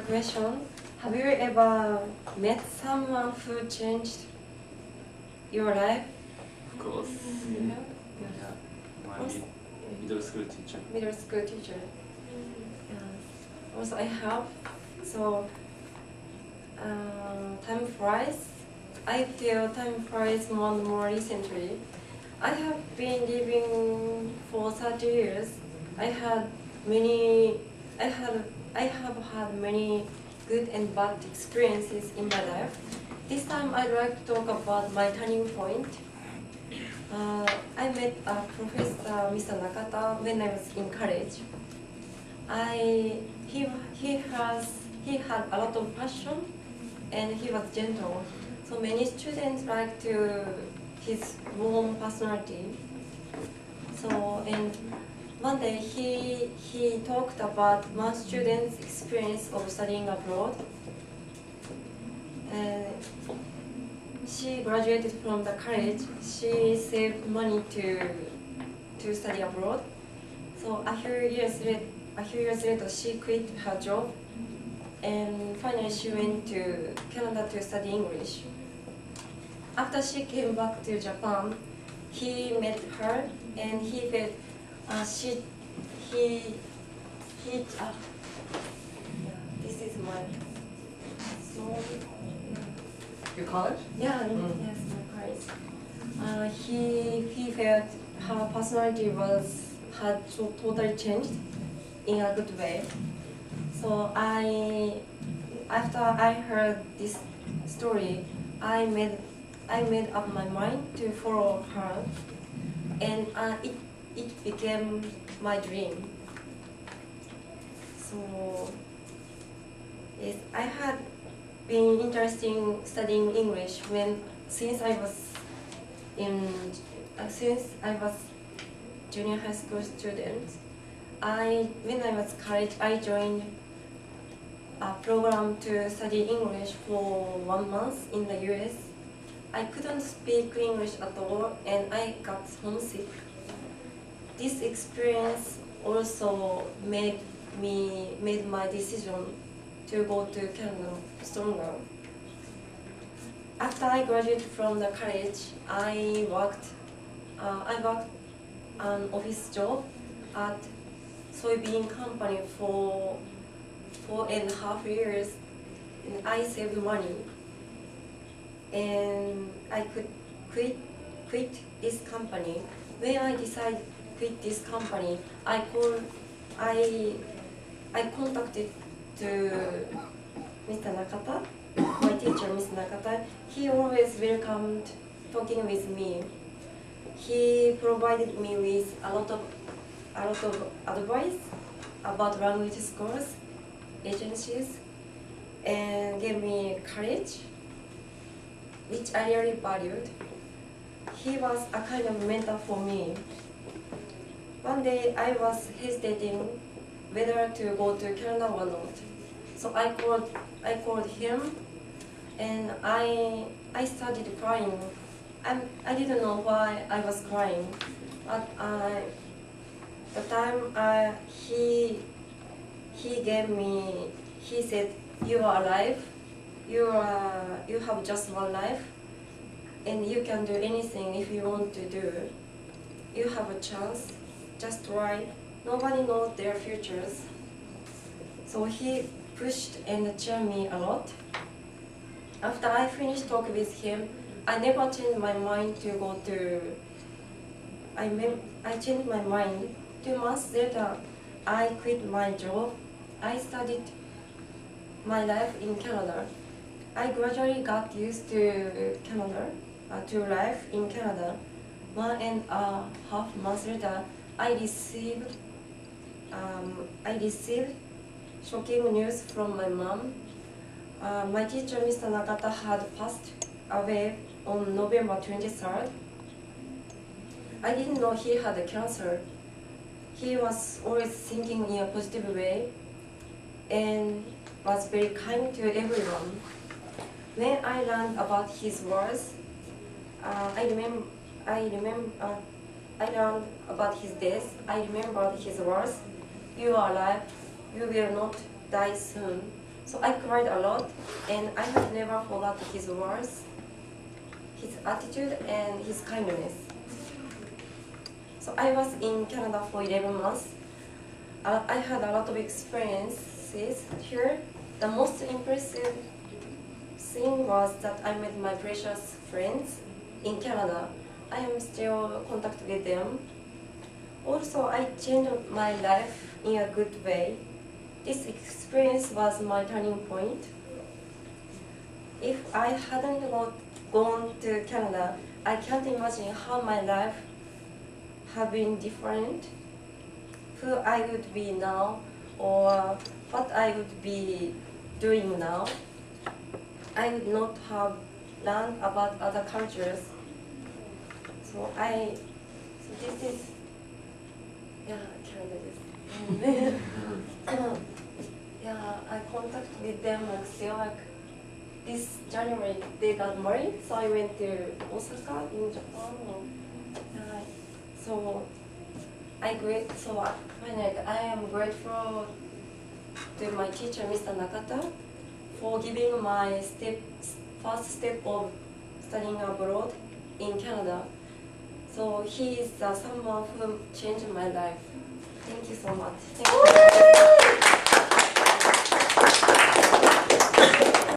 question. Have you ever met someone who changed your life? Of course. Yeah. My middle school teacher. Middle school teacher. Yeah. Also, I have. So, time flies. I feel time flies more and more recently. I have been living for 30 years. I have had many good and bad experiences in my life. This time I'd like to talk about my turning point. I met Professor Mr. Nakata when I was in college. He had a lot of passion and he was gentle. So many students liked his warm personality. So and one day he talked about one student's experience of studying abroad. She graduated from the college. She saved money to study abroad. So a few years later, she quit her job, and finally she went to Canada to study English. After she came back to Japan, he met her, and he felt this is my small. Your college? Yeah, yes, my college. He felt her personality had totally changed in a good way. So after I heard this story, I made up my mind to follow her, and it became my dream. So yes, I had been interested in studying English since I was junior high school student. When I was college, I joined a program to study English for 1 month in the US. I couldn't speak English at all, and I got homesick. This experience also made my decision to go to Canada stronger. After I graduated from the college, I worked an office job at soybean company for 4.5 years, and I saved money, and I could quit this company. When I decided to quit this company, I contacted to Mr. Nakata, my teacher, Mr. Nakata. He always welcomed talking with me. He provided me with a lot of advice about language schools, agencies, and gave me courage, which I really valued. He was a kind of mentor for me. One day I was hesitating whether to go to Canada or not. So I called him, and I started crying. I didn't know why I was crying. But the time he said, "You are alive. You have just one life, and you can do anything if you want to do. You have a chance. Just try. Nobody knows their futures." So he pushed and cheered me a lot. After I finished talking with him, I never changed my mind to go to. I changed my mind. 2 months later, I quit my job. I started my life in Canada. I gradually got used to Canada, to life in Canada. 1.5 months later, I received shocking news from my mom. My teacher, Mr. Nakata, had passed away on November 23rd. I didn't know he had cancer. He was always thinking in a positive way and was very kind to everyone. When I learned about his words, I learned about his death. I remembered his words. "You are alive. You will not die soon. So I cried a lot, and I have never forgot his words, his attitude, and his kindness. So I was in Canada for 11 months. I had a lot of experiences here. The most impressive thing was that I met my precious friends in Canada. I am still in contact with them. Also, I changed my life in a good way. This experience was my turning point. If I hadn't gone to Canada, I can't imagine how my life have been different, who I would be now, or what I would be doing now. I would not have learned about other cultures. So this is, Canada. I contact with them still this January they got married, so I went to Osaka in Japan. So finally I am grateful to my teacher, Mr. Nakata, for giving my first step of studying abroad in Canada. So he is someone who changed my life. Thank you so much. Thank you.